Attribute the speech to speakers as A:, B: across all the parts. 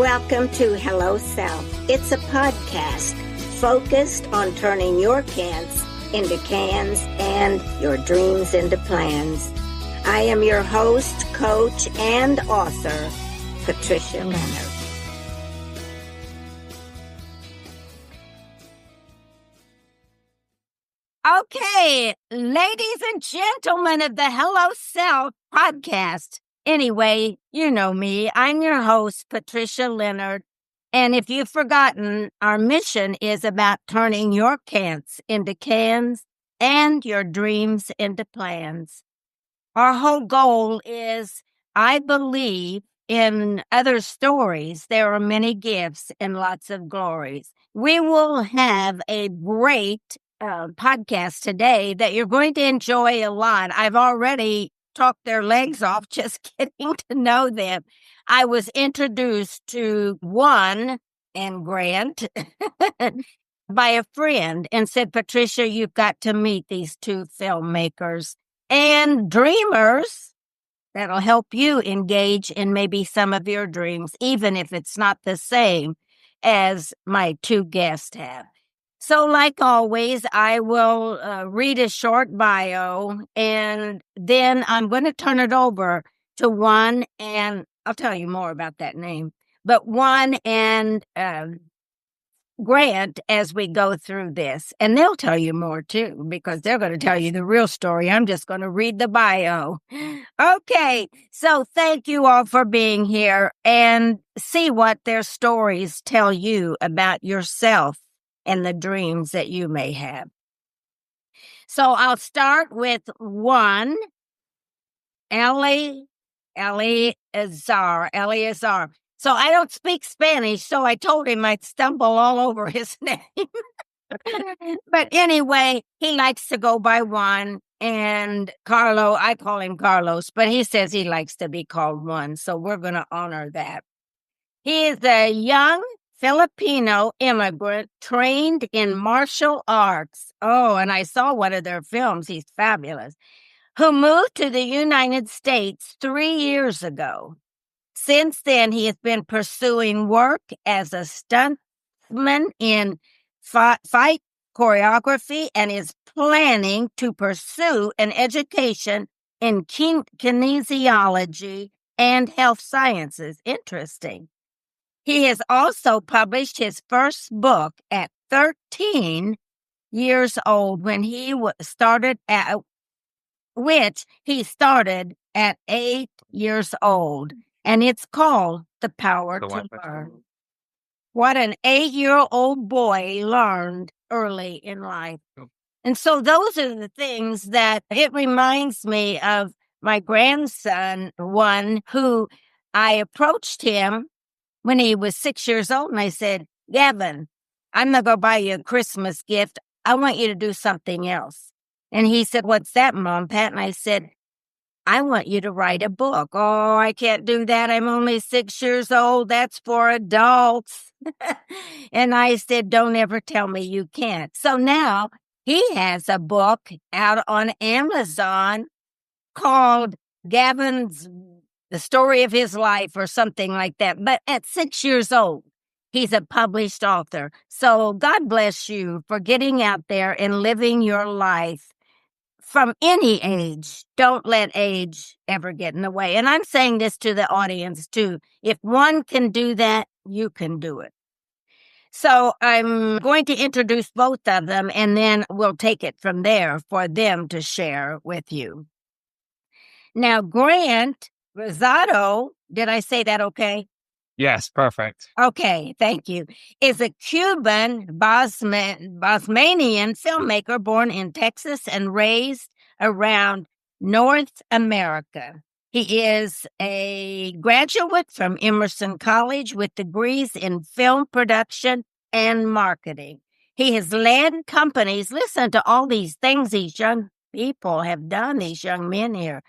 A: Welcome to Hello Self. It's a podcast focused on turning your can'ts into cans and your dreams into plans. I am your host, coach, and author, Patricia Leonard. Okay, ladies and gentlemen of the Hello Self podcast. Anyway, you know me. I'm your host, Patricia Leonard. And if you've forgotten, our mission is about turning your can'ts into cans and your dreams into plans. Our whole goal is, I believe, in other stories, there are many gifts and lots of glories. We will have a great podcast today that you're going to enjoy a lot. I've already talked their legs off just getting to know them. I was introduced to Juan and Grant by a friend and said, Patricia, you've got to meet these two filmmakers and dreamers that'll help you engage in maybe some of your dreams, even if it's not the same as my two guests have. So like always, I will read a short bio, and then I'm going to turn it over to Juan, and I'll tell you more about that name, but Juan and Grant as we go through this. And they'll tell you more too, because they're going to tell you the real story. I'm just going to read the bio. Okay, so thank you all for being here and see what their stories tell you about yourself and the dreams that you may have. So I'll start with one, Eleazar. So I don't speak Spanish, so I told him I'd stumble all over his name. But anyway, he likes to go by Juan, and Carlo, I call him Carlos, but he says he likes to be called Juan, so we're going to honor that. He is a young Filipino immigrant trained in martial arts. Oh, and I saw one of their films. He's fabulous. Who moved to the United States 3 years ago. Since then, he has been pursuing work as a stuntman in fight choreography and is planning to pursue an education in kinesiology and health sciences. Interesting. He has also published his first book at 13 years old when he started at 8 years old. And it's called The Power to Learn. What an 8-year-old boy learned early in life. And so those are the things that it reminds me of my grandson, one who I approached him when he was 6 years old, and I said, Gavin, I'm not going to buy you a Christmas gift. I want you to do something else. And he said, what's that, Mom, Pat? And I said, I want you to write a book. Oh, I can't do that. I'm only 6 years old. That's for adults. And I said, don't ever tell me you can't. So now he has a book out on Amazon called Gavin's The Story of His Life or something like that. But at 6 years old, he's a published author. So God bless you for getting out there and living your life from any age. Don't let age ever get in the way. And I'm saying this to the audience too. If one can do that, you can do it. So I'm going to introduce both of them, and then we'll take it from there for them to share with you. Now, Grant Rosado, did I say that okay?
B: Yes, perfect.
A: Okay, thank you. Is a Cuban Bosmanian filmmaker born in Texas and raised around North America. He is a graduate from Emerson College with degrees in film production and marketing. He has led companies. Listen to all these things these young people have done, these young men here.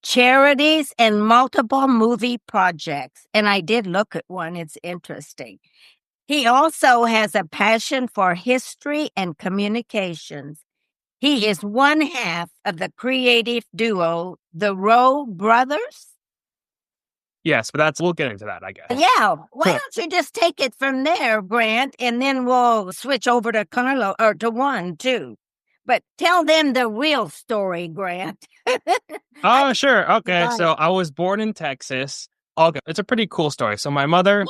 A: Charities and multiple movie projects. And I did look at one. It's interesting. He also has a passion for history and communications. He is one half of the creative duo, the Rowe Brothers.
B: Yes, but we'll get into that, I guess.
A: Yeah. Why don't you just take it from there, Grant, and then we'll switch over to Carlo or to Juan too. But tell them the real story, Grant.
B: Oh, sure. Okay. So I was born in Texas. Okay. It's a pretty cool story. So my mother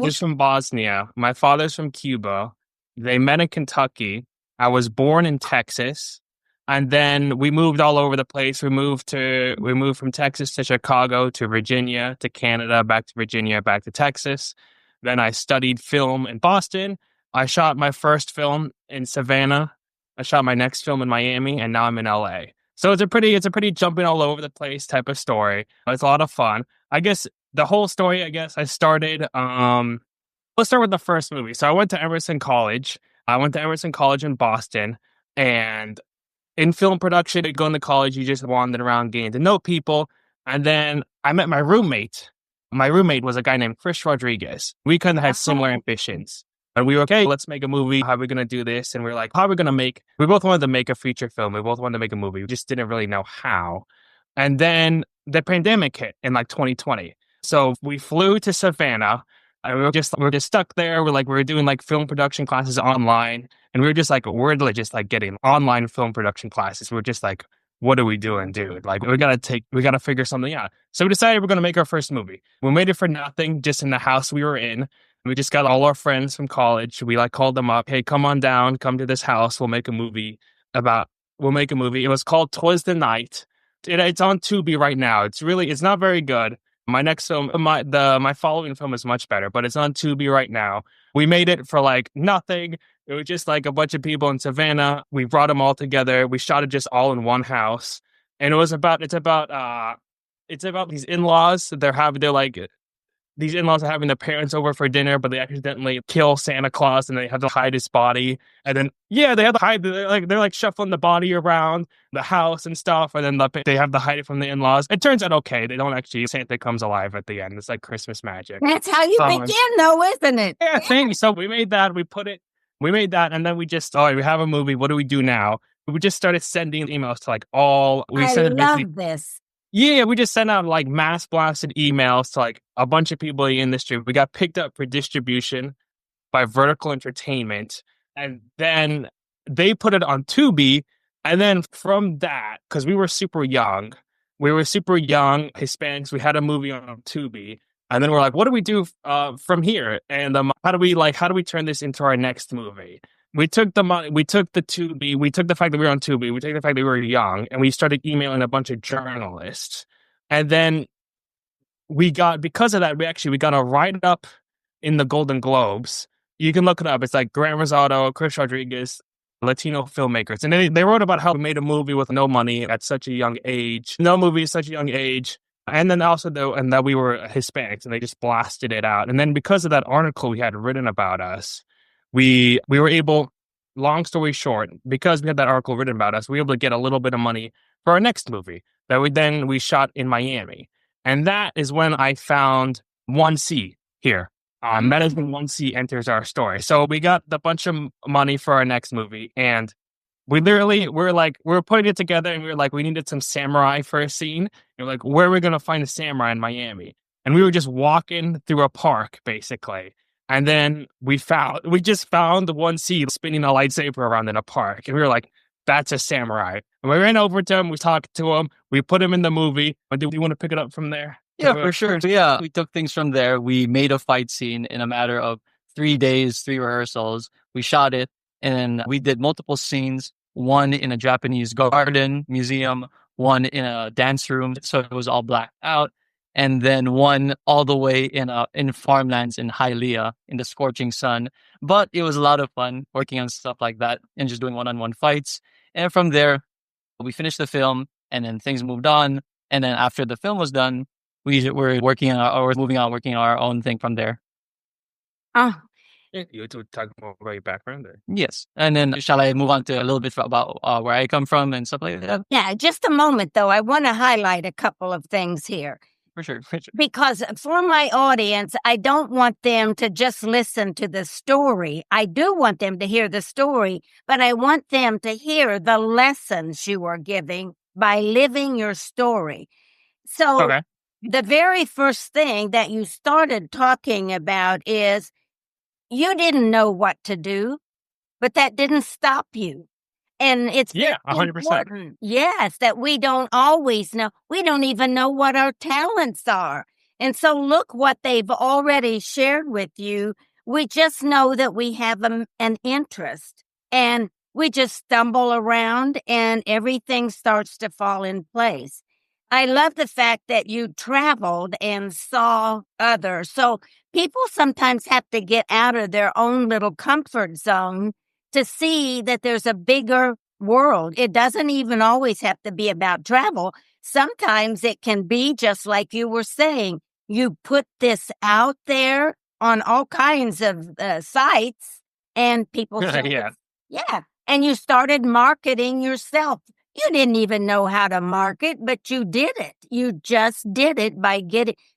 B: is from Bosnia. My father's from Cuba. They met in Kentucky. I was born in Texas. And then we moved all over the place. We moved from Texas to Chicago to Virginia to Canada, back to Virginia, back to Texas. Then I studied film in Boston. I shot my first film in Savannah. I shot my next film in Miami, and now I'm in LA. So it's a pretty jumping all over the place type of story. It's a lot of fun. I guess the whole story, I started, let's start with the first movie. So I went to Emerson College. I went to Emerson College in Boston, and in film production, going to college, you just wandered around getting to know people. And then I met my roommate. My roommate was a guy named Chris Rodriguez. We kind of had similar ambitions. And we were, okay, let's make a movie. How are we going to do this? And we were like, how are we going to we both wanted to make a feature film. We both wanted to make a movie. We just didn't really know how. And then the pandemic hit in like 2020. So we flew to Savannah. And we were just stuck there. We were doing like film production classes online. And we were just like, we're just like getting online film production classes. We're just like, what are we doing, dude? Like, we got to figure something out. So we decided we're going to make our first movie. We made it for nothing, just in the house we were in. We just got all our friends from college. We called them up. Hey, come on down. Come to this house. We'll make a movie. It was called 'Twas the Night. It's on Tubi right now. It's not very good. My next film, my following film is much better, but it's on Tubi right now. We made it for like nothing. It was just like a bunch of people in Savannah. We brought them all together. We shot it just all in one house. And it's about these in-laws. These in-laws are having their parents over for dinner, but they accidentally kill Santa Claus and they have to hide his body. And then, they have to hide, they're shuffling the body around the house and stuff. And then they have to hide it from the in-laws. It turns out okay. They don't actually, Santa comes alive at the end. It's like Christmas magic.
A: That's how you begin though, isn't it?
B: Yeah, thanks. So we made that, and then we have a movie. What do we do now? We just started sending emails to
A: I love this.
B: Yeah, we just sent out like mass blasted emails to like a bunch of people in the industry. We got picked up for distribution by Vertical Entertainment, and then they put it on Tubi. And then from that, because we were super young Hispanics, we had a movie on Tubi. And then we're like, what do we do from here? And how do we turn this into our next movie? We took the money, we took the Tubi, we took the fact that we were on Tubi, we took the fact that we were young, and we started emailing a bunch of journalists. And then because of that, we got a write-up in the Golden Globes. You can look it up. It's like Grant Rosado, Chris Rodriguez, Latino filmmakers. And they wrote about how we made a movie with no money at such a young age. No movie at such a young age. And then also, that we were Hispanics, and they just blasted it out. And then because of that article we had written about us, we were able, long story short, because we had that article written about us, we were able to get a little bit of money for our next movie that we shot in Miami. And that is when I found 1C here. That is when 1C enters our story. So we got a bunch of money for our next movie, and we were putting it together, and we were like, we needed some samurai for a scene. And we're like, where are we going to find a samurai in Miami? And we were just walking through a park, basically. And then we just found 1C spinning a lightsaber around in a park. And we were like, that's a samurai. And we ran over to him. We talked to him. We put him in the movie. But do you want to pick it up from there?
C: Yeah, for sure. So we took things from there. We made a fight scene in a matter of 3 days, 3 rehearsals. We shot it, and we did multiple scenes. One in a Japanese garden museum, one in a dance room. So it was all blacked out. And then one all the way in farmlands in Hialeah in the scorching sun. But it was a lot of fun working on stuff like that and just doing one-on-one fights. And from there, we finished the film, and then things moved on. And then after the film was done, we were working on our own thing from there.
B: You to talk more about your background there.
C: Yes. And then shall I move on to a little bit about where I come from and stuff like that?
A: Yeah, just a moment, though. I want to highlight a couple of things here.
C: For sure.
A: Because for my audience, I don't want them to just listen to the story. I do want them to hear the story, but I want them to hear the lessons you are giving by living your story. So the very first thing that you started talking about is you didn't know what to do, but that didn't stop you. And it's
B: 100%.
A: important, yes, that we don't always know. We don't even know what our talents are. And so look what they've already shared with you. We just know that we have an interest, and we just stumble around and everything starts to fall in place. I love the fact that you traveled and saw others. So people sometimes have to get out of their own little comfort zone to see that there's a bigger world. It doesn't even always have to be about travel. Sometimes it can be just like you were saying. You put this out there on all kinds of sites, and people say, yeah. And you started marketing yourself. You didn't even know how to market, but you did it. You just did it by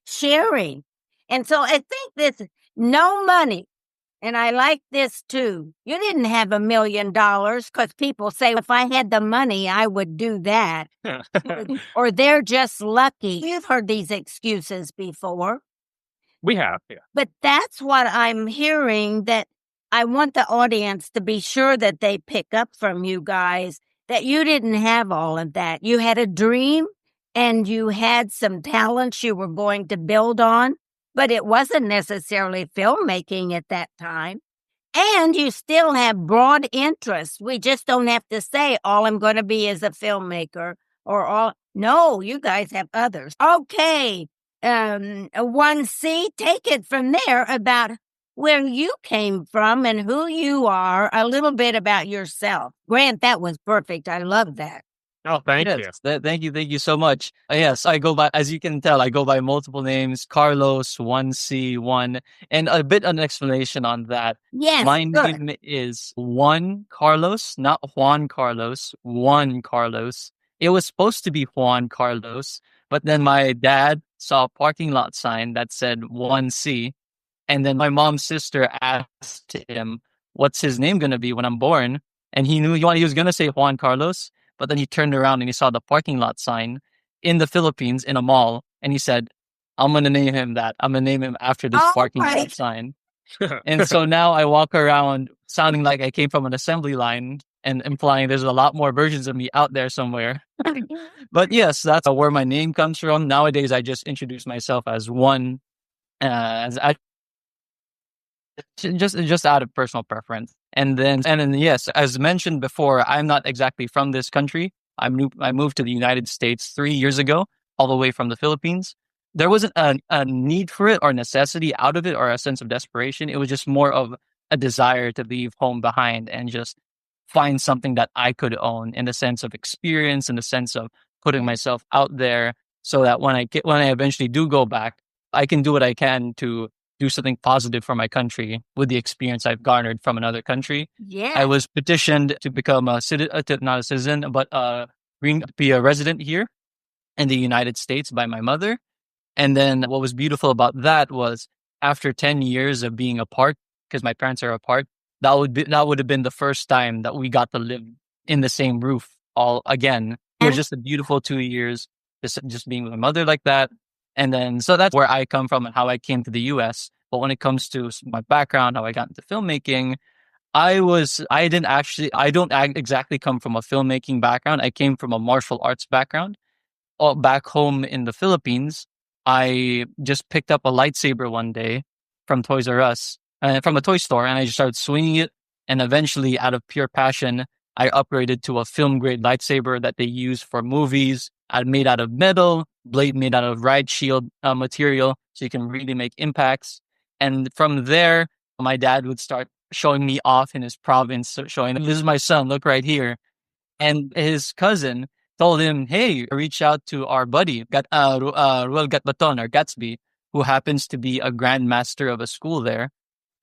A: sharing. And so I think this no money. And I like this too. You didn't have $1 million because people say, if I had the money, I would do that. Or they're just lucky. You've heard these excuses before.
B: We have, yeah.
A: But that's what I'm hearing, that I want the audience to be sure that they pick up from you guys, that you didn't have all of that. You had a dream and you had some talents you were going to build on. But it wasn't necessarily filmmaking at that time. And you still have broad interests. We just don't have to say, all I'm going to be is a filmmaker or all. No, you guys have others. Okay. 1C, take it from there about where you came from and who you are, a little bit about yourself. Grant, that was perfect. I love that.
B: Oh, thank you.
C: Thank you so much. Yes, I go by, as you can tell, I go by multiple names: Carlos, 1C1, and a bit of an explanation on that.
A: Yes,
C: my name is Juan Carlos, not Juan Carlos. Juan Carlos. It was supposed to be Juan Carlos, but then my dad saw a parking lot sign that said 1C, and then my mom's sister asked him, "What's his name gonna be when I'm born?" And he knew he was gonna say Juan Carlos. But then he turned around and he saw the parking lot sign in the Philippines in a mall. And he said, I'm going to name him that. I'm going to name him after this parking lot sign. And so now I walk around sounding like I came from an assembly line and implying there's a lot more versions of me out there somewhere. But yes, that's where my name comes from. Nowadays, I just introduce myself as one, just out of personal preference. And then yes, as mentioned before, I'm not exactly from this country. I moved to the United States 3 years ago, all the way from the Philippines. There wasn't a need for it or necessity out of it or a sense of desperation. It was just more of a desire to leave home behind and just find something that I could own, in the sense of experience, in the sense of putting myself out there, so that when I eventually do go back, I can do what I can to do something positive for my country with the experience I've garnered from another country.
A: Yeah.
C: I was petitioned to become not a citizen, but be a resident here in the United States by my mother. And then what was beautiful about that was, after 10 years of being apart, because my parents are apart, that would have been the first time that we got to live in the same roof all again. It was just a beautiful 2 years, just being with my mother like that. And then, so that's where I come from and how I came to the US. But when it comes to my background, how I got into filmmaking, I don't exactly come from a filmmaking background. I came from a martial arts background. Back home in the Philippines, I just picked up a lightsaber one day from Toys R Us, from a toy store, and I just started swinging it. And eventually, out of pure passion, I upgraded to a film grade lightsaber that they use for movies. Made out of metal, blade made out of ride shield material, so you can really make impacts. And from there, my dad would start showing me off in his province, showing, this is my son, look right here. And his cousin told him, hey, reach out to our buddy, Ruel Gatbaton, or Gatsby, who happens to be a grandmaster of a school there.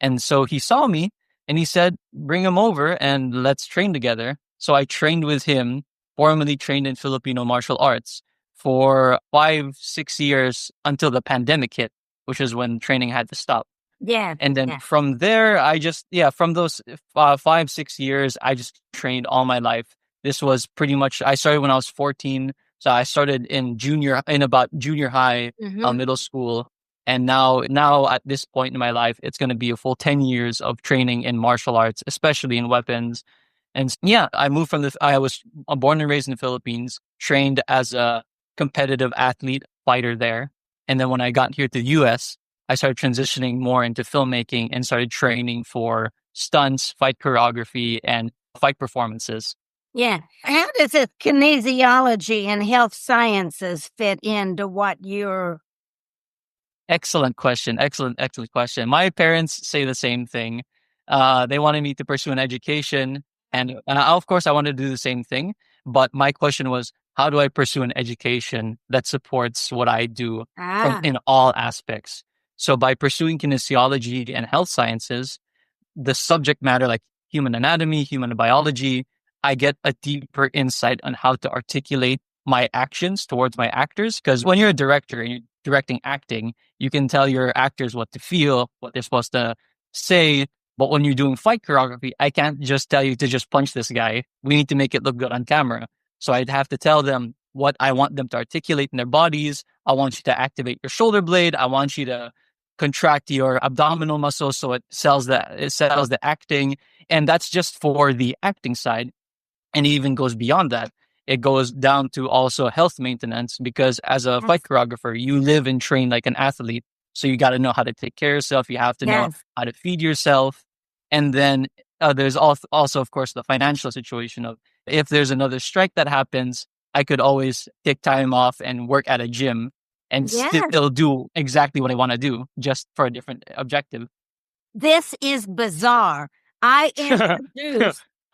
C: And so he saw me and he said, bring him over and let's train together. So I trained with him, formally trained in Filipino martial arts for 5-6 years until the pandemic hit, which is when training had to stop.
A: Yeah.
C: And then from there, from those 5-6 years, I just trained all my life. This was pretty much, I started when I was 14. So I started in about junior high, middle school. And now at this point in my life, it's going to be a full 10 years of training in martial arts, especially in weapons. And yeah, I was born and raised in the Philippines, trained as a competitive athlete, fighter there. And then when I got here to the US, I started transitioning more into filmmaking and started training for stunts, fight choreography, and fight performances.
A: Yeah. How does this kinesiology and health sciences fit into what you're...
C: Excellent question. Excellent question. My parents say the same thing. They wanted me to pursue an education, and of course, I wanted to do the same thing. But my question was, how do I pursue an education that supports what I do in all aspects? So by pursuing kinesiology and health sciences, the subject matter like human anatomy, human biology, I get a deeper insight on how to articulate my actions towards my actors. Because when you're a director and you're directing acting, you can tell your actors what to feel, what they're supposed to say. But when you're doing fight choreography, I can't just tell you to just punch this guy. We need to make it look good on camera. So I'd have to tell them what I want them to articulate in their bodies. I want you to activate your shoulder blade. I want you to contract your abdominal muscles so it sells the acting. And that's just for the acting side. And it even goes beyond that. It goes down to also health maintenance, because as a fight choreographer, you live and train like an athlete. So you got to know how to take care of yourself. You have to know how to feed yourself. And then there's also, of course, the financial situation of if there's another strike that happens, I could always take time off and work at a gym and still do exactly what I want to do, just for a different objective.
A: This is bizarre.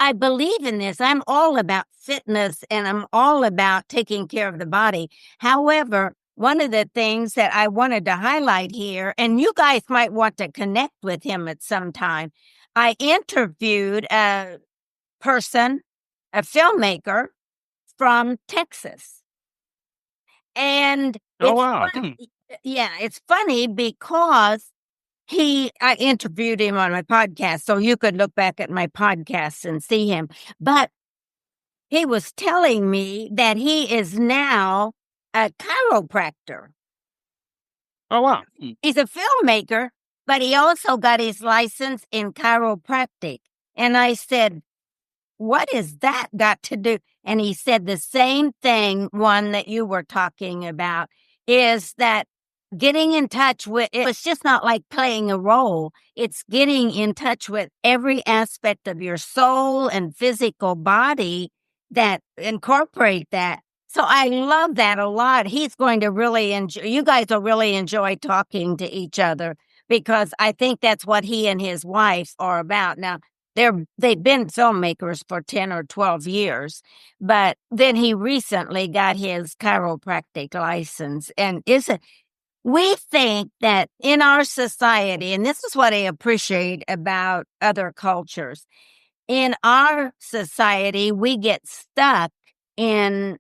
A: I believe in this. I'm all about fitness and I'm all about taking care of the body. However, one of the things that I wanted to highlight here, and you guys might want to connect with him at some time, I interviewed a person, a filmmaker from Texas. And it's funny because I interviewed him on my podcast, so you could look back at my podcast and see him. But he was telling me that he is now a chiropractor.
B: Oh, wow.
A: He's a filmmaker, but he also got his license in chiropractic. And I said, what is that got to do? And he said the same thing, one that you were talking about, is that getting in touch with, it's just not like playing a role. It's getting in touch with every aspect of your soul and physical body that incorporate that. So I love that a lot. He's going to really enjoy, you guys will really enjoy talking to each other, because I think that's what he and his wife are about. Now, they've been filmmakers for 10 or 12 years, but then he recently got his chiropractic license. And we think that in our society, and this is what I appreciate about other cultures, in our society, we get stuck in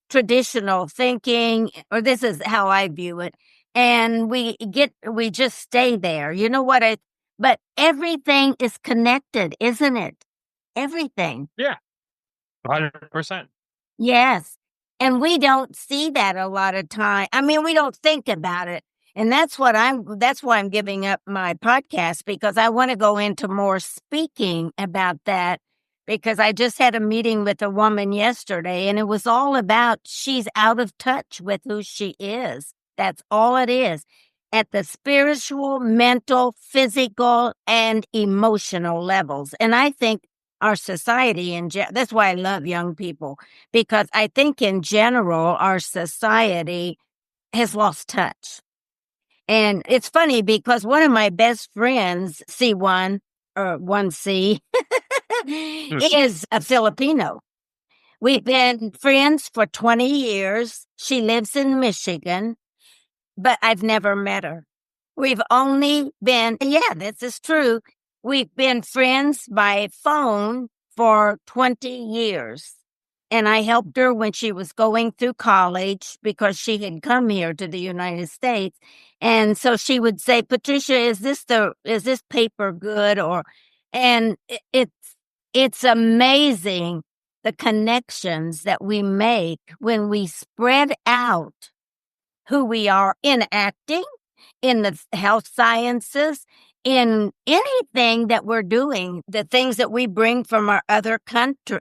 A: traditional thinking, or this is how I view it, and we just stay there. You know what? But everything is connected, isn't it? Everything.
B: Yeah. 100%.
A: Yes. And we don't see that a lot of time. I mean, we don't think about it. And that's why I'm giving up my podcast, because I want to go into more speaking about that, because I just had a meeting with a woman yesterday and it was all about she's out of touch with who she is. That's all it is. At the spiritual, mental, physical, and emotional levels. And I think our society, that's why I love young people, because I think in general, our society has lost touch. And it's funny because one of my best friends, C1, or 1C, is a Filipino. We've been friends for 20 years. She lives in Michigan, but I've never met her. We've only been, this is true. We've been friends by phone for 20 years. And I helped her when she was going through college because she had come here to the United States. And so she would say, Patricia, is this paper good? And it's amazing the connections that we make when we spread out who we are in acting, in the health sciences, in anything that we're doing, the things that we bring from our other country,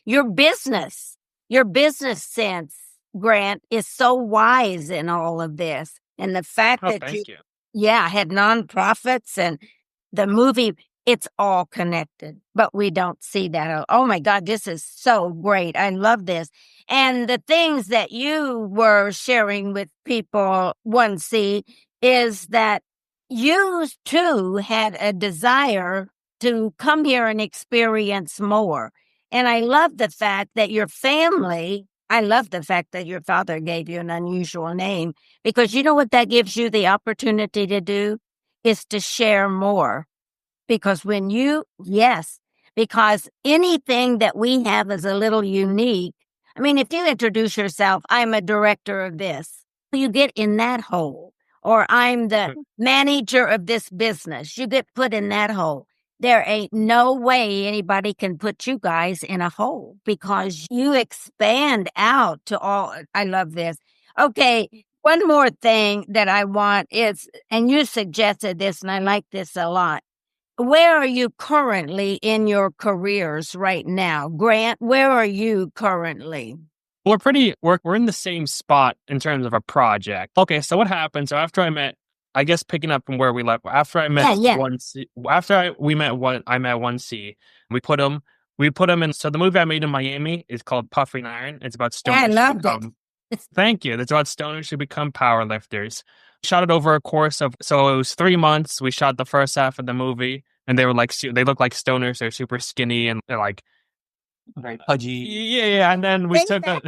A: your business sense, Grant, is so wise in all of this. And the fact that
B: thank you.
A: had nonprofits and the movie, it's all connected, but we don't see that. Oh my God, this is so great. I love this. And the things that you were sharing with people, 1C, is that you too had a desire to come here and experience more. And I love the fact that your family, I love the fact that your father gave you an unusual name, because you know what that gives you the opportunity to do is to share more. Because because anything that we have is a little unique. I mean, if you introduce yourself, I'm a director of this, you get in that hole. Or I'm the manager of this business, you get put in that hole. There ain't no way anybody can put you guys in a hole because you expand out to all. I love this. Okay, one more thing that I want is, and you suggested this, and I like this a lot. Where are you currently in your careers right now? Grant, where are you currently?
B: We're in the same spot in terms of a project. Okay, so what happened? So after I met, I guess picking up from where we left, after I met 1C, I met 1C, we put him in. So the movie I made in Miami is called Puffing Iron. It's about stoners.
A: I loved it.
B: Thank you. It's about stoners who become powerlifters. Shot it over a course of, so it was 3 months. We shot the first half of the movie, and they were like, they look like stoners. They're super skinny and they're like
C: very pudgy.
B: Yeah. And then we took a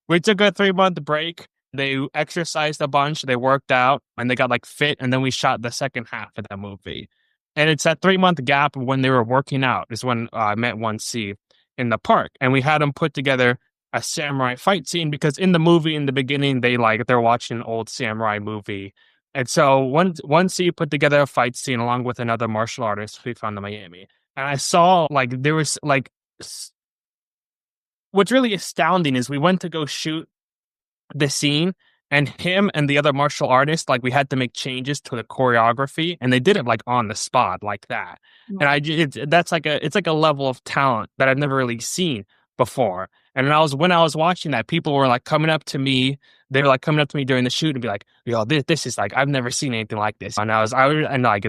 B: 3-month break. They exercised a bunch. They worked out and they got like fit. And then we shot the second half of the movie. And it's that 3-month gap when they were working out is when I met 1C in the park, and we had them put together a samurai fight scene, because in the movie, in the beginning, they're watching an old samurai movie. And so 1C put together a fight scene along with another martial artist we found in Miami. And I saw there was what's really astounding is we went to go shoot the scene, and him and the other martial artist, we had to make changes to the choreography, and they did it on the spot like that. And it's like a level of talent that I've never really seen before. And when I was watching that, people were coming up to me. They were coming up to me during the shoot and be like, "Yo, this is I've never seen anything like this." And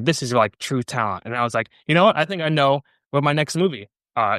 B: this is true talent. And I was like, you know what? I think I know what my next movie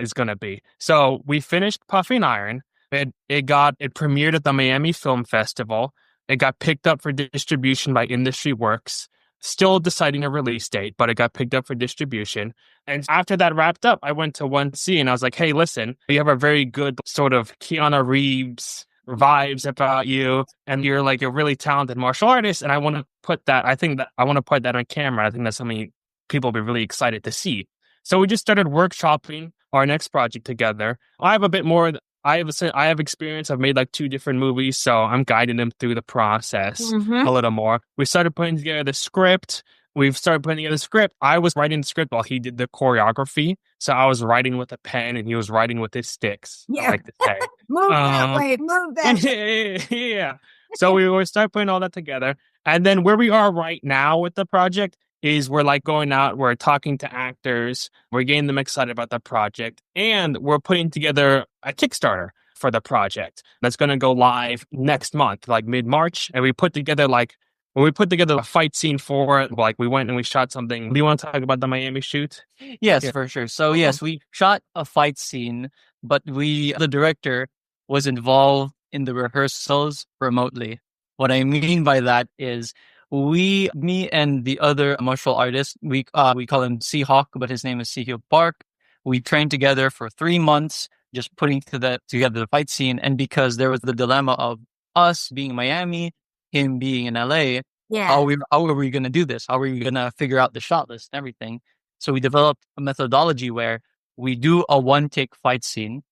B: is gonna be. So we finished Puffing Iron. It premiered at the Miami Film Festival. It got picked up for distribution by Industry Works. Still deciding a release date, but it got picked up for distribution. And after that wrapped up, I went to 1C and I was like, "Hey, listen, you have a very good sort of Keanu Reeves vibes about you, and you're a really talented martial artist, and I want to put that. I think that I want to put that on camera. I think that's something people will be really excited to see." So we just started workshopping our next project together. I have a bit more. I have experience. I've made 2 different movies, so I'm guiding them through the process a little more. We started putting together the script. I was writing the script while he did the choreography. So I was writing with a pen and he was writing with his sticks.
A: Yeah.
B: I like to say.
A: Move that way, move that.
B: Yeah. So we start putting all that together. And then where we are right now with the project is we're going out, we're talking to actors, we're getting them excited about the project, and we're putting together a Kickstarter for the project that's going to go live next month, mid-March. And we put together a fight scene for it. We went and we shot something. Do you want to talk about the Miami shoot?
C: Yes, for sure. So yes, we shot a fight scene, but the director was involved in the rehearsals remotely. What I mean by that is me and the other martial artist, we call him Seahawk, but his name is Seahawk Park. We trained together for 3 months, just putting together the fight scene. And because there was the dilemma of us being in Miami, him being in LA, how are we going to do this? How are we going to figure out the shot list and everything? So we developed a methodology where we do a 1-take fight scene,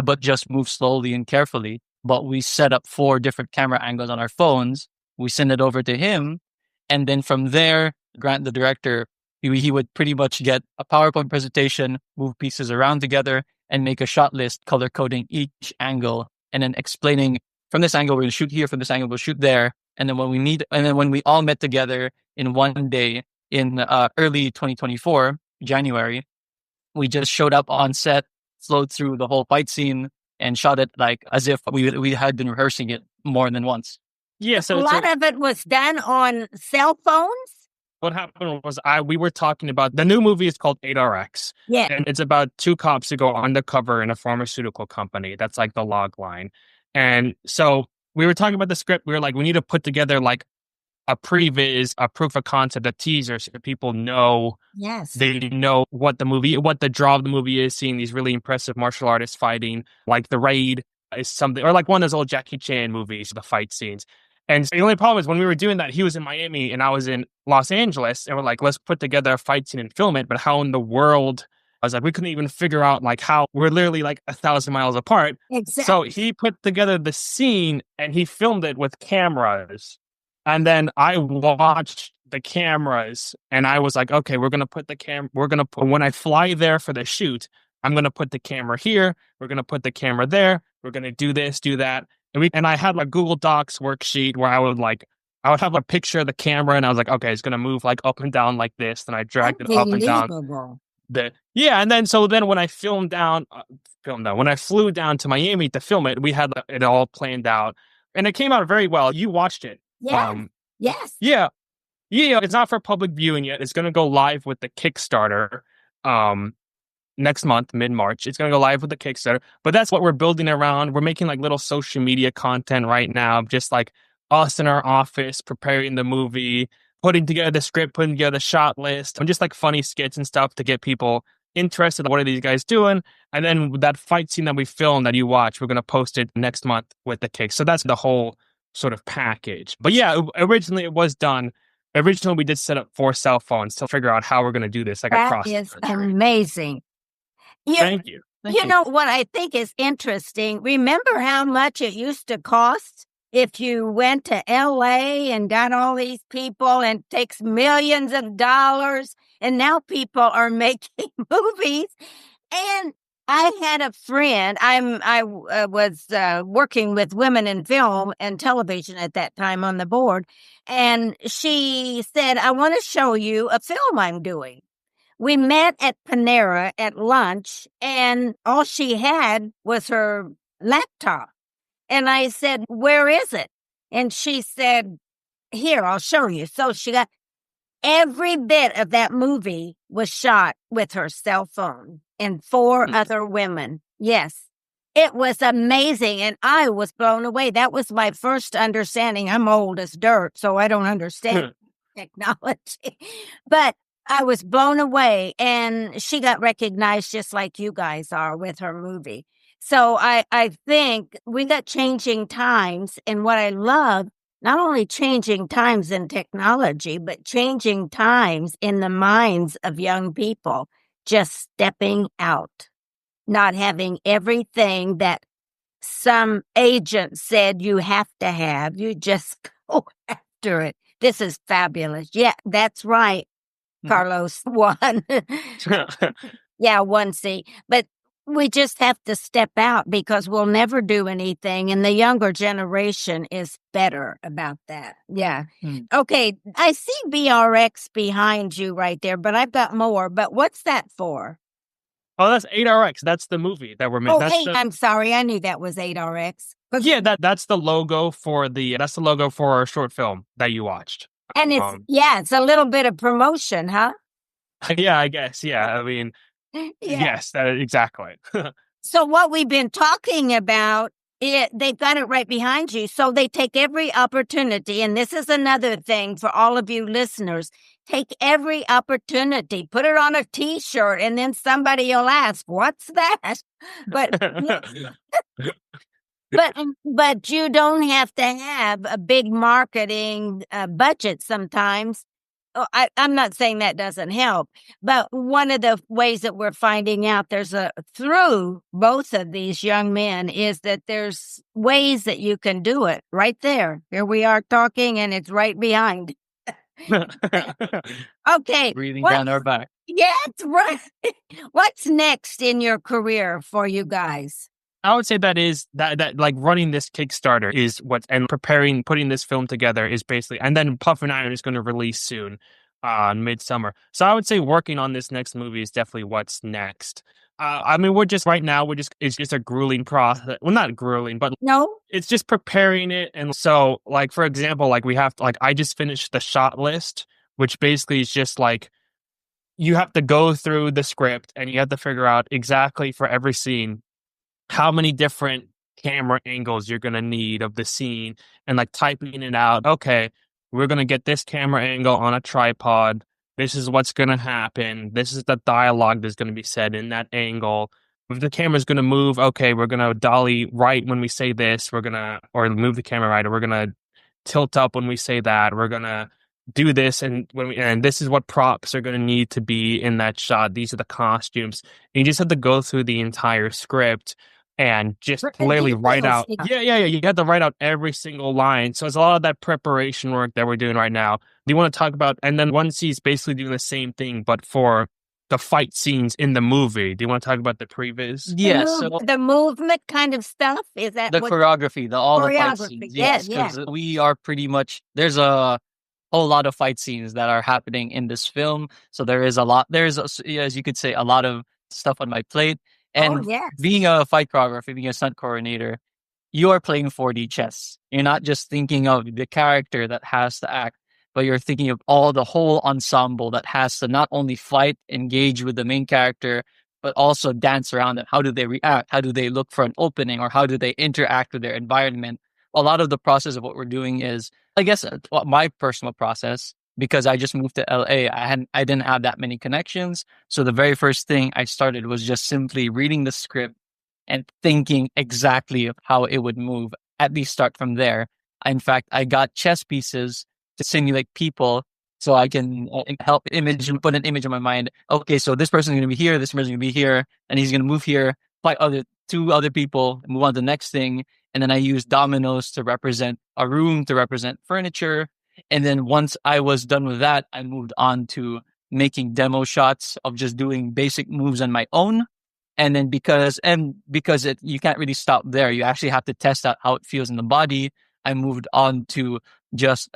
C: but just move slowly and carefully. But we set up 4 different camera angles on our phones. We send it over to him. And then from there, Grant, the director, he would pretty much get a PowerPoint presentation, move pieces around together, and make a shot list, color coding each angle, and then explaining from this angle we're going to shoot here, from this angle we'll shoot there. And then when we all met together in one day in early 2024, January, we just showed up on set, flowed through the whole fight scene, and shot it like as if we had been rehearsing it more than once.
B: Yeah, so
A: a lot of it was done on cell phones.
B: What happened was we were talking about the new movie is called 8RX.
A: Yeah.
B: And it's about two cops who go undercover in a pharmaceutical company. That's like the log line. And so we were talking about the script. We were like, we need to put together like a previs, a proof of concept, a teaser so people know.
A: Yes.
B: They know what the draw of the movie is, seeing these really impressive martial artists fighting, like The Raid is something, or like one of those old Jackie Chan movies, the fight scenes. And the only problem is when we were doing that, he was in Miami and I was in Los Angeles, and we're like, let's put together a fight scene and film it. But how in the world? I was like, we couldn't even figure out like how we're literally like 1,000 miles apart.
A: Exactly.
B: So he put together the scene and he filmed it with cameras. And then I watched the cameras and I was like, okay, when I fly there for the shoot, I'm going to put the camera here. We're going to put the camera there. We're going to do this, do that. And I had like Google Docs worksheet where I would have a picture of the camera and I was like, okay, it's going to move like up and down like this. Then I dragged it up and down. And then when I when I flew down to Miami to film it, we had it all planned out and it came out very well. You watched it.
A: Yeah. Yes.
B: Yeah. Yeah. It's not for public viewing yet. It's going to go live with the Kickstarter next month, mid-March. It's going to go live with the Kickstarter. But that's what we're building around. We're making like little social media content right now, just like us in our office preparing the movie, putting together the script, putting together the shot list, and just like funny skits and stuff to get people interested in what are these guys doing. And then that fight scene that we filmed that you watch, we're going to post it next month with the Kick. So that's the whole sort of package. But yeah, originally it was done. Originally, we did set up 4 cell phones to figure out how we're going to do this.
A: That is amazing.
B: Thank you.
A: You know what I think is interesting? Remember how much it used to cost if you went to LA and got all these people and it takes millions of dollars, and now people are making movies. And I had a friend, I was working with women in film and television at that time on the board, and she said, I want to show you a film I'm doing. We met at Panera at lunch, and all she had was her laptop. And I said, where is it? And she said, here, I'll show you. So she got every bit of that movie was shot with her cell phone and 4 other women. Yes. It was amazing. And I was blown away. That was my first understanding. I'm old as dirt, so I don't understand technology. But I was blown away, and she got recognized just like you guys are with her movie. So I think we got changing times, and what I love, not only changing times in technology, but changing times in the minds of young people, just stepping out, not having everything that some agent said you have to have. You just go after it. This is fabulous. Yeah, that's right. Carlos won. Yeah, 1C. But we just have to step out because we'll never do anything. And the younger generation is better about that. Yeah. Okay. I see BRX behind you right there, but I've got more. But what's that for?
B: Oh, that's 8RX. That's the movie that we're making.
A: I'm sorry. I knew that was 8RX.
B: Yeah, that's the logo for our short film that you watched.
A: And it's a little bit of promotion, huh?
B: Yeah, I guess. Yeah. I mean, yes, exactly.
A: So what we've been talking about, they've got it right behind you. So they take every opportunity. And this is another thing for all of you listeners. Take every opportunity, put it on a T-shirt, and then somebody will ask, what's that? But you don't have to have a big marketing budget sometimes. I'm not saying that doesn't help, but one of the ways that we're finding out through both of these young men is that there's ways that you can do it right there. Here we are talking and it's right behind. Okay.
C: Breathing down our back.
A: Yeah, that's right. What's next in your career for you guys?
B: I would say that like running this Kickstarter is what, and preparing, putting this film together is basically, and then Puff and Iron is going to release soon, midsummer. So I would say working on this next movie is definitely what's next. I mean, it's just a grueling process. Well, not grueling, but
A: No?
B: it's just preparing it. And so, like, for example, like I just finished the shot list, which basically is just like, you have to go through the script and you have to figure out exactly for every scene how many different camera angles you're going to need of the scene, and like typing it out. Okay, we're going to get this camera angle on a tripod. This is what's going to happen. This is the dialogue that's going to be said in that angle. If the camera's going to move, okay, we're going to dolly right when we say this. Or move the camera right, or we're going to tilt up when we say that. We're going to do this, and and this is what props are going to need to be in that shot. These are the costumes. And you just have to go through the entire script and just literally write out. Yeah. You have to write out every single line. So it's a lot of that preparation work that we're doing right now. Do you want to talk about? And then One C is basically doing the same thing, but for the fight scenes in the movie. Do you want to talk about the previs?
C: Yeah,
A: The movement kind of stuff, is that
C: the choreography, all the fight
A: choreography?
C: scenes.
A: Yes,
C: Yes, because we are pretty much, there's a whole lot of fight scenes that are happening in this film. So as you could say, a lot of stuff on my plate. And
A: yes.
C: being a fight choreographer, being a stunt coordinator, you are playing 4D chess. You're not just thinking of the character that has to act, but you're thinking of the whole ensemble that has to not only fight, engage with the main character, but also dance around them. How do they react? How do they look for an opening? Or how do they interact with their environment? A lot of the process of what we're doing is, I guess, my personal process, because I just moved to LA. I didn't have that many connections. So the very first thing I started was just simply reading the script and thinking exactly of how it would move. At least start from there. In fact, I got chess pieces to simulate people, so I can put an image in my mind. Okay, so this person's going to be here, this person's going to be here, and he's going to move here, fight two other people, move on to the next thing. And then I used dominoes to represent a room, to represent furniture. And then once I was done with that, I moved on to making demo shots of just doing basic moves on my own. And then because you can't really stop there, you actually have to test out how it feels in the body. I moved on to just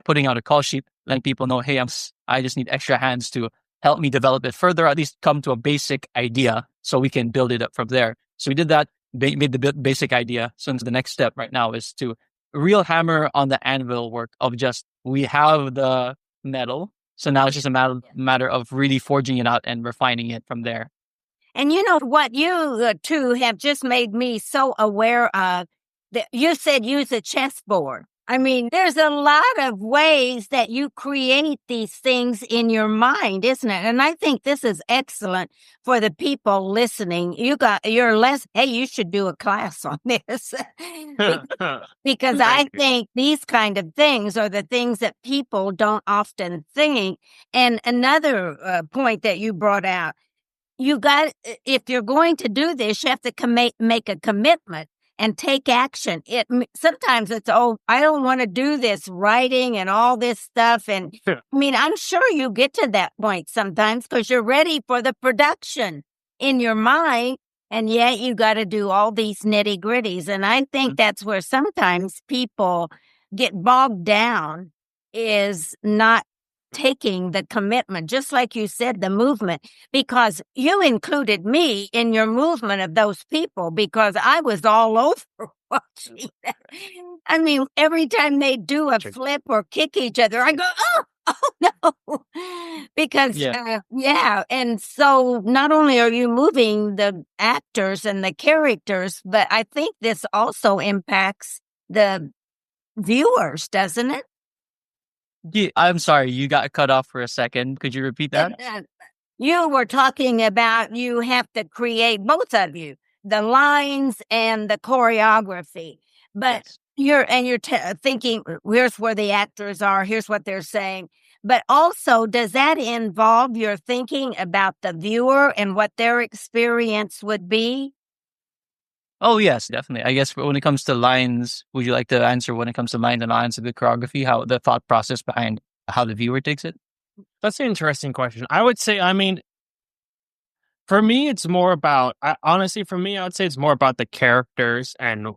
C: putting out a call sheet, letting people know, hey, I just need extra hands to help me develop it further, at least come to a basic idea so we can build it up from there. So we did that, made the basic idea. So the next step right now is to real hammer on the anvil work of just, we have the metal. So now it's just a matter of really forging it out and refining it from there.
A: And you know what, you two have just made me so aware of that. You said use a chessboard. I mean, there's a lot of ways that you create these things in your mind, isn't it? And I think this is excellent for the people listening. You should do a class on this. Because I think these kind of things are the things that people don't often think. And another point that you brought out, if you're going to do this, you have to make a commitment and take action. Sometimes it's, I don't want to do this writing and all this stuff. And I mean, I'm sure you get to that point sometimes because you're ready for the production in your mind. And yet you got to do all these nitty gritties. And I think that's where sometimes people get bogged down, is not taking the commitment, just like you said, the movement, because you included me in your movement of those people, because I was all over watching that. I mean, every time they do a flip or kick each other, I go, oh no, because and so not only are you moving the actors and the characters, but I think this also impacts the viewers, doesn't it?
C: Yeah, I'm sorry, you got cut off for a second. Could you repeat that?
A: You were talking about you have to create, both of you, the lines and the choreography. But you're thinking, here's where the actors are, here's what they're saying. But also, does that involve your thinking about the viewer and what their experience would be?
C: Oh, yes, definitely. I guess when it comes to lines, would you like to answer when it comes to lines and lines of the choreography, how the thought process behind how the viewer takes it?
B: That's an interesting question. I would say, I mean, for me, it's more about, honestly, for me, I would say it's more about the characters and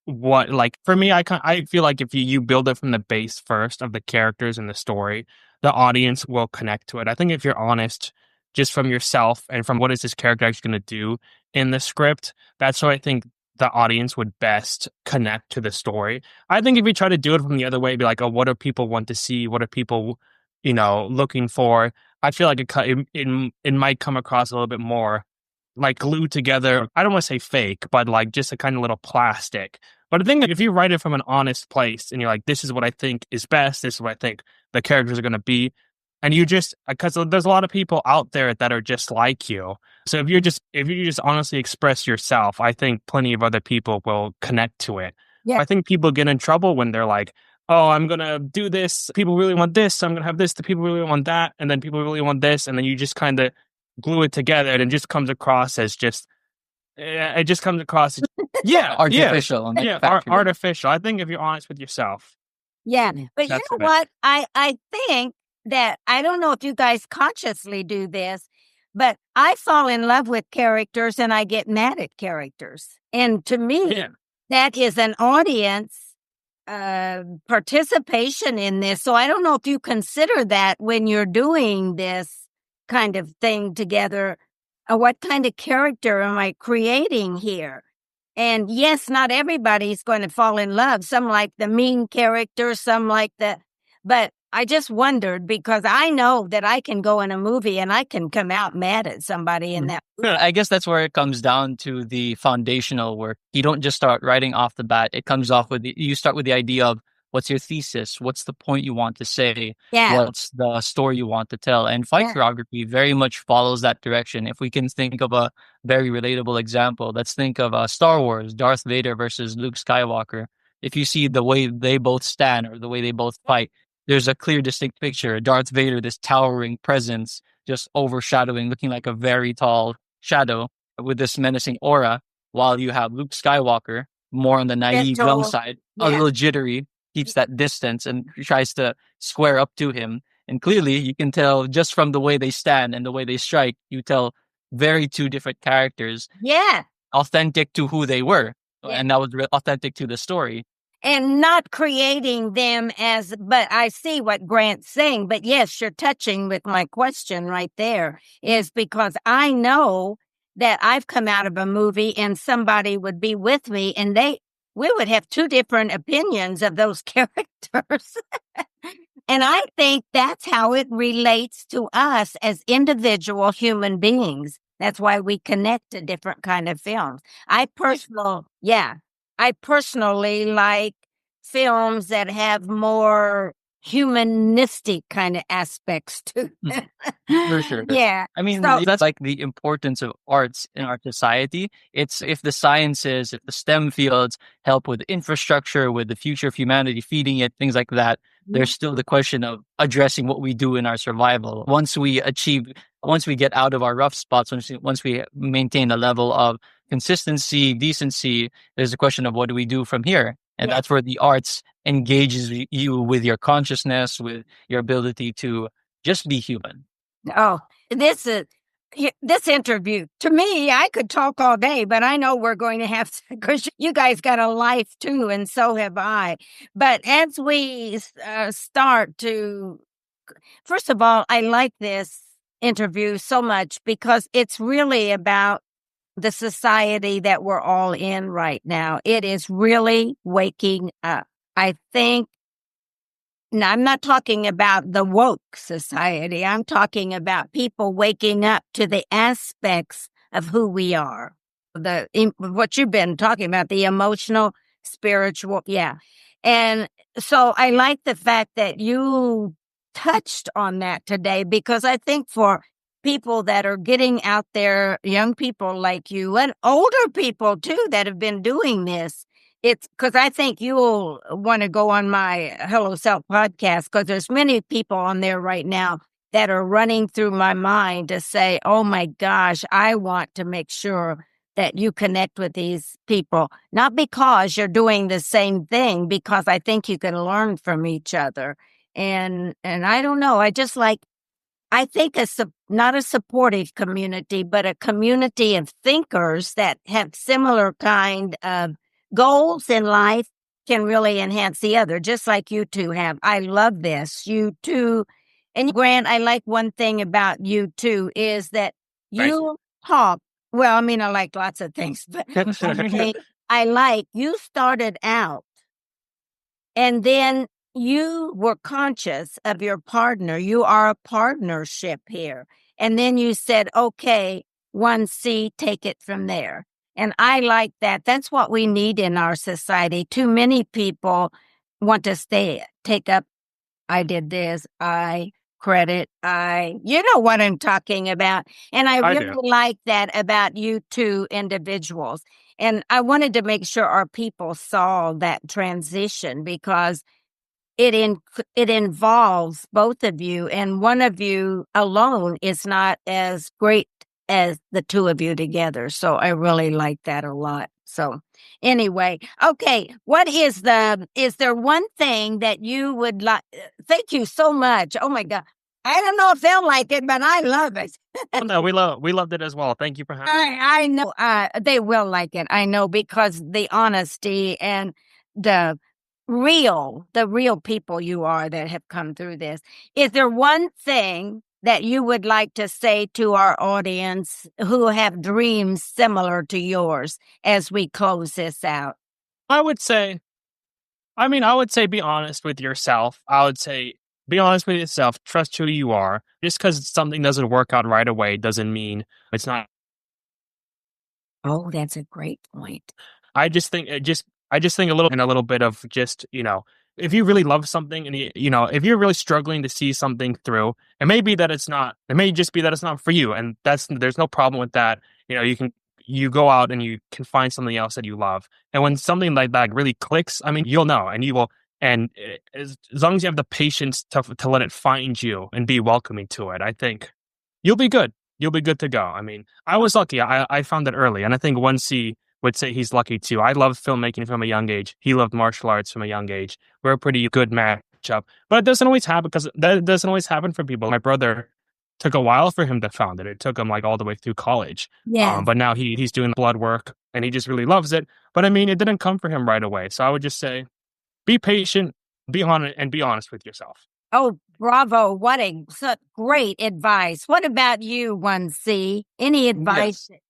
B: what, like, for me, I feel like if you build it from the base first of the characters and the story, the audience will connect to it. I think if you're honest just from yourself and from what is this character actually going to do in the script, that's what I think the audience would best connect to the story. I think if you try to do it from the other way, be like, oh, what do people want to see? What are people, looking for? I feel like it might come across a little bit more like glued together. I don't want to say fake, but like just a kind of little plastic. But I think that if you write it from an honest place and you're like, this is what I think is best, this is what I think the characters are going to be. And you just, because there's a lot of people out there that are just like you. So if you just honestly express yourself, I think plenty of other people will connect to it.
A: Yeah.
B: I think people get in trouble when they're like, oh, I'm going to do this. People really want this. So I'm going to have this. The people really want that. And then people really want this. And then you just kind of glue it together and it just comes across as just, it just comes across as,
C: artificial.
B: Artificial. I think if you're honest with yourself.
A: Yeah. But you know what? I think that, I don't know if you guys consciously do this, but I fall in love with characters and I get mad at characters. And to me, that is an audience participation in this. So I don't know if you consider that when you're doing this kind of thing together. What kind of character am I creating here? And yes, not everybody's going to fall in love. Some like the mean character, some like but I just wondered because I know that I can go in a movie and I can come out mad at somebody in that movie.
C: I guess that's where it comes down to the foundational work. You don't just start writing off the bat. It comes off with you start with the idea of what's your thesis? What's the point you want to say?
A: Yeah.
C: What's the story you want to tell? And fight choreography very much follows that direction. If we can think of a very relatable example, let's think of Star Wars, Darth Vader versus Luke Skywalker. If you see the way they both stand or the way they both fight, there's a clear, distinct picture. Darth Vader, this towering presence, just overshadowing, looking like a very tall shadow with this menacing aura, while you have Luke Skywalker, more on the naive young side, a little jittery, keeps that distance and tries to square up to him. And clearly, you can tell just from the way they stand and the way they strike, you tell very two different characters.
A: Yeah.
C: Authentic to who they were. Yeah. And that was authentic to the story.
A: And not creating them but I see what Grant's saying. But yes, you're touching with my question right there, is because I know that I've come out of a movie and somebody would be with me and we would have two different opinions of those characters. And I think that's how it relates to us as individual human beings. That's why we connect to different kind of films. I personally like films that have more humanistic kind of aspects to them.
C: For sure.
A: Yeah.
C: I mean, that's like the importance of arts in our society. It's if the sciences, if the STEM fields help with infrastructure, with the future of humanity, feeding it, things like that, there's still the question of addressing what we do in our survival. Once we get out of our rough spots, once we maintain a level of consistency, decency, there's a question of what do we do from here? And that's where the arts engages you with your consciousness, with your ability to just be human.
A: Oh, this interview, to me, I could talk all day, but I know we're going to have to, because you guys got a life too, and so have I. But as we start to, first of all, I like this interview so much because it's really about the society that we're all in right now. It is really waking up. I think, now I'm not talking about the woke society. I'm talking about people waking up to the aspects of who we are. What you've been talking about, the emotional, spiritual. Yeah. And so I like the fact that you touched on that today, because I think for people that are getting out there, young people like you and older people too that have been doing this, it's because I think you'll want to go on my Hello Self podcast, because there's many people on there right now that are running through my mind to say, oh my gosh, I want to make sure that you connect with these people, not because you're doing the same thing, because I think you can learn from each other. And I don't know. I think not a supportive community, but a community of thinkers that have similar kind of goals in life can really enhance the other, just like you two have. I love this. You two. And Grant, I like one thing about you too is that you talk. Well, I mean, I like lots of things, but one thing I like, you started out and then you were conscious of your partner. You are a partnership here. And then you said, okay, 1C, take it from there. And I like that. That's what we need in our society. Too many people want to take up, I did this, you know what I'm talking about. And I really like that about you two individuals. And I wanted to make sure our people saw that transition because it involves both of you, and one of you alone is not as great as the two of you together. So I really like that a lot. So anyway, okay, is there one thing that you would like? Thank you so much. Oh my God. I don't know if they'll like it, but I love it.
B: No, we loved it as well. Thank you for having me.
A: I know they will like it. I know, because the honesty and the real people you are that have come through this. Is there one thing that you would like to say to our audience who have dreams similar to yours as we close this out?
B: I would say be honest with yourself. I would say be honest with yourself. Trust who you are. Just because something doesn't work out right away doesn't mean it's not.
A: Oh, that's a great point.
B: I just think a little bit of just, if you really love something and if you're really struggling to see something through, it may just be that it's not for you. And there's no problem with that. You go out and you can find something else that you love. And when something like that really clicks, I mean, you'll know and you will. And as long as you have the patience to let it find you and be welcoming to it, I think you'll be good. You'll be good to go. I mean, I was lucky. I found it early. And I think 1C would say he's lucky too. I loved filmmaking from a young age. He loved martial arts from a young age. We're a pretty good matchup. But it doesn't always happen because that doesn't always happen for people. My brother took a while for him to found it. It took him like all the way through college.
A: Yeah.
B: But now he's doing blood work and he just really loves it. But I mean, it didn't come for him right away. So I would just say, be patient, be honest, and be honest with yourself.
A: Oh, bravo. What such great advice. What about you, 1C? Any advice?
C: Yes.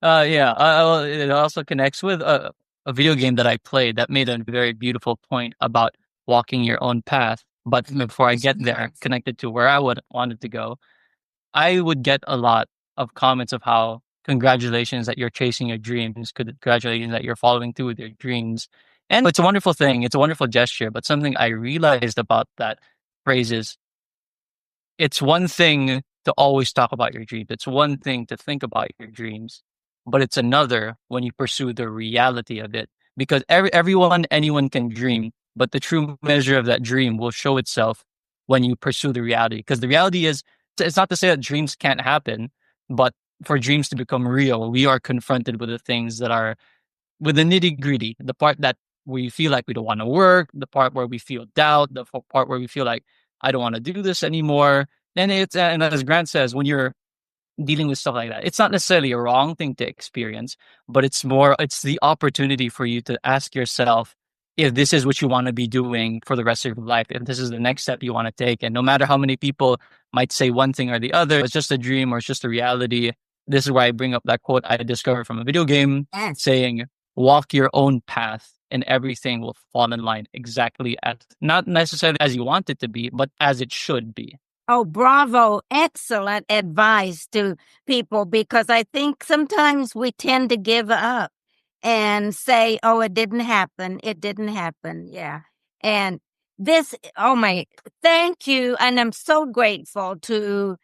C: It also connects with a video game that I played that made a very beautiful point about walking your own path. But before I get there, connected to where I wanted to go, I would get a lot of comments of how congratulations that you're chasing your dreams, congratulations that you're following through with your dreams. And it's a wonderful thing. It's a wonderful gesture. But something I realized about that phrase is it's one thing to always talk about your dreams. It's one thing to think about your dreams, but it's another when you pursue the reality of it. Because anyone can dream, but the true measure of that dream will show itself when you pursue the reality. Because the reality is, it's not to say that dreams can't happen, but for dreams to become real, we are confronted with the things that are with the nitty gritty, the part that we feel like we don't want to work, the part where we feel doubt, the part where we feel like I don't want to do this anymore. And and as Grant says, when you're dealing with stuff like that, it's not necessarily a wrong thing to experience, but it's the opportunity for you to ask yourself if this is what you want to be doing for the rest of your life, if this is the next step you want to take. And no matter how many people might say one thing or the other, it's just a dream or it's just a reality. This is why I bring up that quote I discovered from a video game saying, walk your own path and everything will fall in line exactly not necessarily as you want it to be, but as it should be.
A: Oh, bravo. Excellent advice to people, because I think sometimes we tend to give up and say, oh, it didn't happen. It didn't happen. Yeah. And thank you. And I'm so grateful to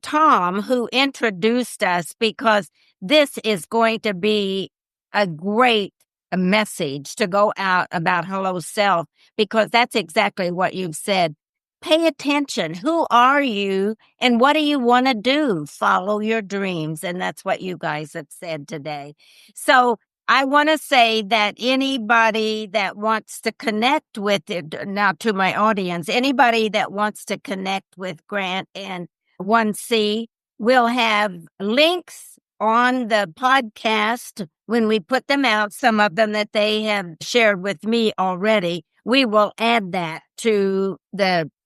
A: Tom, who introduced us, because this is going to be a great message to go out about Hello Self, because that's exactly what you've said. Pay attention. Who are you and what do you want to do? Follow your dreams. And that's what you guys have said today. So I want to say that anybody that wants to connect with it, now to my audience, anybody that wants to connect with Grant and 1C, we'll have links on the podcast when we put them out, some of them that they have shared with me already. We will add that to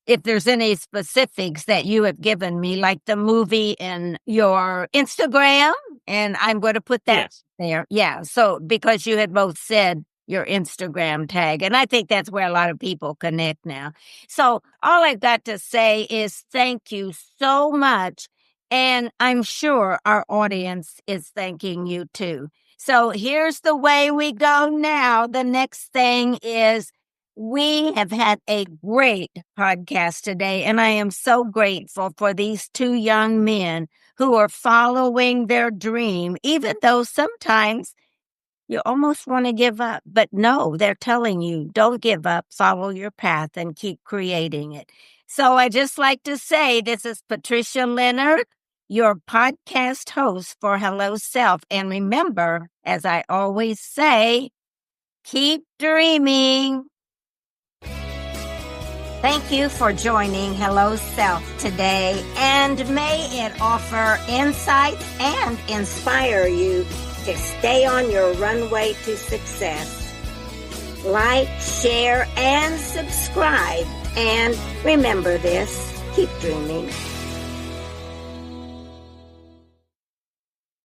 A: if there's any specifics that you have given me, like the movie and your Instagram, and I'm going to put that there. Yeah. So because you had both said your Instagram tag, and I think that's where a lot of people connect now. So all I've got to say is thank you so much. And I'm sure our audience is thanking you too. So here's the way we go now. The next thing is we have had a great podcast today, and I am so grateful for these two young men who are following their dream, even though sometimes you almost want to give up. But no, they're telling you, don't give up, follow your path, and keep creating it. So I just like to say this is Patricia Leonard, your podcast host for Hello Self. And remember, as I always say, keep dreaming. Thank you for joining Hello Self today, and may it offer insights and inspire you to stay on your runway to success. Like, share, and subscribe. And remember this, keep dreaming.